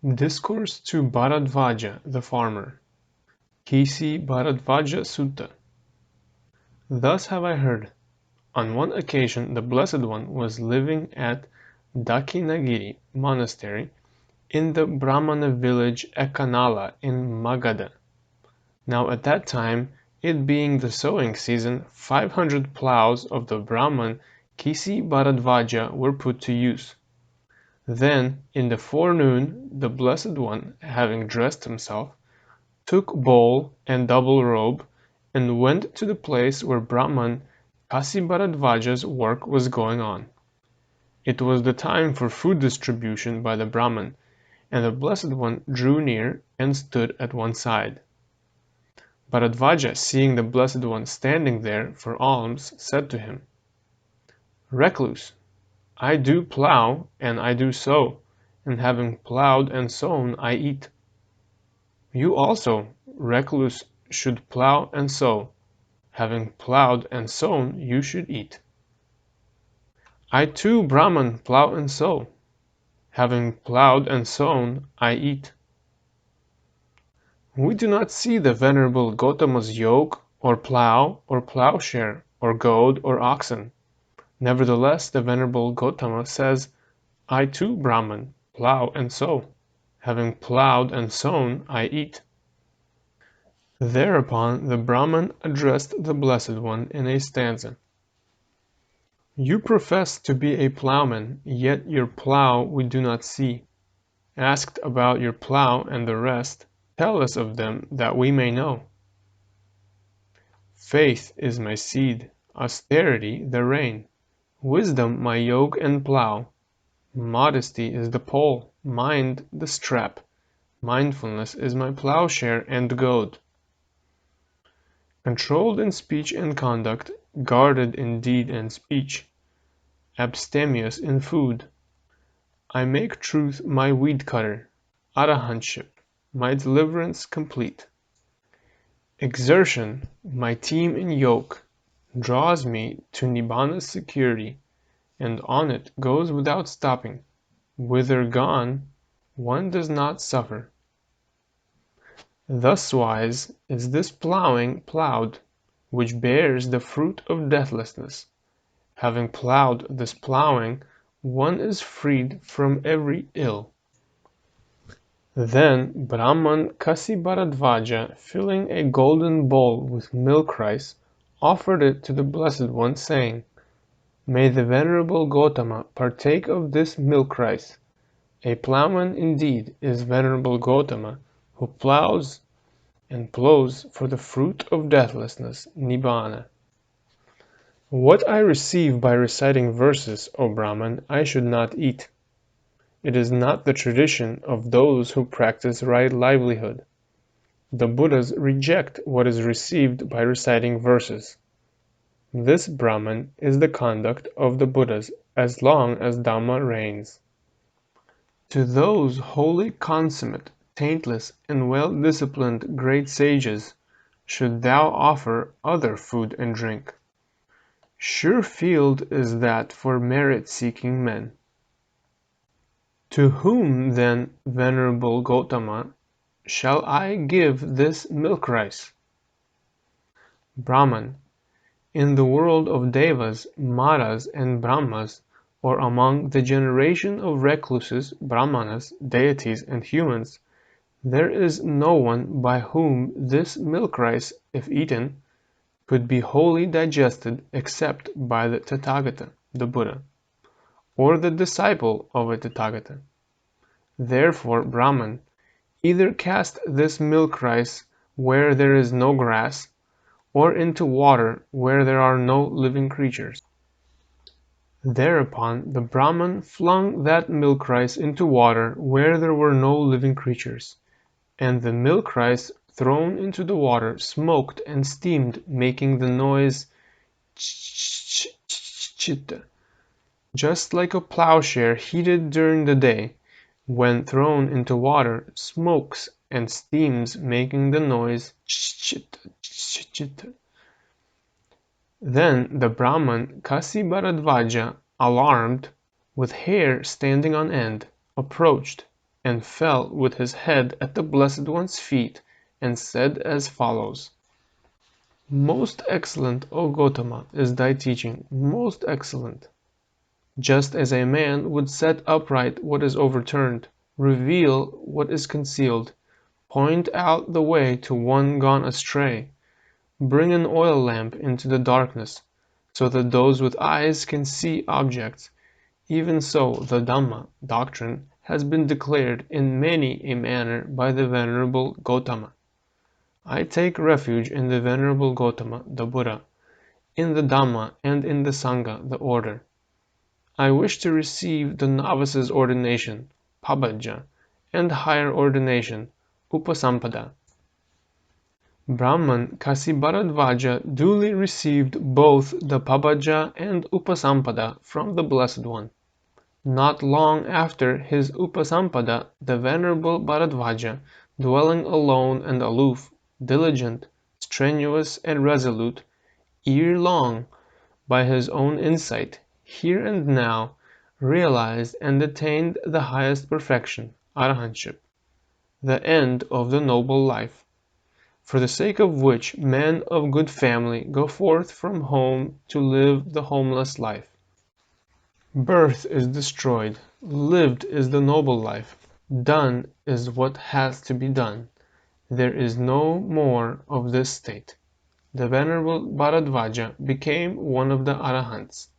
Discourse to Bharadvaja the farmer. Kasibharadvaja Sutta. Thus have I heard. On one occasion the Blessed One was living at Dakinagiri monastery in the Brahmana village Ekanala in Magadha. Now at that time, it being the sowing season, 500 ploughs of the Brahman Kasibharadvaja were put to use. Then, in the forenoon, the Blessed One, having dressed himself, took bowl and double robe, and went to the place where Brahman Kasibharadvaja's work was going on. It was the time for food distribution by the Brahman, and the Blessed One drew near and stood at one side. Bharadvaja, seeing the Blessed One standing there for alms, said to him, "Recluse, I do plough and I do sow, and having ploughed and sown I eat. You also, recluse, should plough and sow. Having ploughed and sown you should eat. I too, Brahman, plough and sow. Having ploughed and sown I eat. We do not see the Venerable Gotama's yoke, or plough, or ploughshare, or goad, or oxen. Nevertheless the Venerable Gotama says, I too, Brahman, plough and sow. Having ploughed and sown I eat." Thereupon the Brahman addressed the Blessed One in a stanza. "You profess to be a ploughman, yet your plough we do not see. Asked about your plough and the rest, tell us of them that we may know." "Faith is my seed, austerity the rain, wisdom my yoke and plough, modesty is the pole, mind the strap, mindfulness is my ploughshare and goad. Controlled in speech and conduct, guarded in deed and speech, abstemious in food, I make truth my weed cutter, arahantship my deliverance complete. Exertion, my team and yoke, draws me to Nibbana's security, and on it goes without stopping. Whither gone, one does not suffer. Thuswise is this ploughing ploughed, which bears the fruit of deathlessness. Having ploughed this ploughing, one is freed from every ill." Then Brahman Kasibharadvaja, filling a golden bowl with milk rice, offered it to the Blessed One, saying, "May the Venerable Gotama partake of this milk rice. A ploughman indeed is Venerable Gotama, who ploughs and plows for the fruit of deathlessness, Nibbana. What I receive by reciting verses, O Brahman, I should not eat. It is not the tradition of those who practice right livelihood. The Buddhas reject what is received by reciting verses. This, Brahman, is the conduct of the Buddhas as long as Dhamma reigns. To those holy, consummate, taintless, and well-disciplined great sages should thou offer other food and drink. Sure field is that for merit-seeking men. To whom, then, Venerable Gotama, shall I give this milk rice?" Brahman. In the world of Devas, Maras, and Brahmas, or among the generation of recluses, Brahmanas, deities, and humans, there is no one by whom this milk rice, if eaten, could be wholly digested except by the Tathagata, the Buddha, or the disciple of a Tathagata. Therefore, Brahman, either cast this milk rice where there is no grass, or into water where there are no living creatures." Thereupon the Brahman flung that milk rice into water where there were no living creatures, and the milk rice thrown into the water smoked and steamed, making the noise ch-ch-ch-ch-ch, just like a plowshare heated during the day, when thrown into water, smokes and steams, making the noise ch-ch-ch-ch. Then the Brahman Kasibharadvaja, alarmed, with hair standing on end, approached, and fell with his head at the Blessed One's feet, and said as follows: "Most excellent, O Gotama, is thy teaching, most excellent. Just as a man would set upright what is overturned, reveal what is concealed, point out the way to one gone astray, bring an oil lamp into the darkness, so that those with eyes can see objects, even so the Dhamma doctrine has been declared in many a manner by the Venerable Gotama. I take refuge in the Venerable Gotama, the Buddha, in the Dhamma and in the Sangha, the order. I wish to receive the novice's ordination, Pabajja, and higher ordination, Upasampada." Brahman Kasibharadvaja duly received both the Pabajja and Upasampada from the Blessed One. Not long after his Upasampada, the Venerable Bharadvaja, dwelling alone and aloof, diligent, strenuous, and resolute, ere long, by his own insight, here and now, realized and attained the highest perfection, Arahantship, the end of the noble life, for the sake of which men of good family go forth from home to live the homeless life. Birth is destroyed, lived is the noble life, done is what has to be done. There is no more of this state. The Venerable Bharadvaja became one of the Arahants.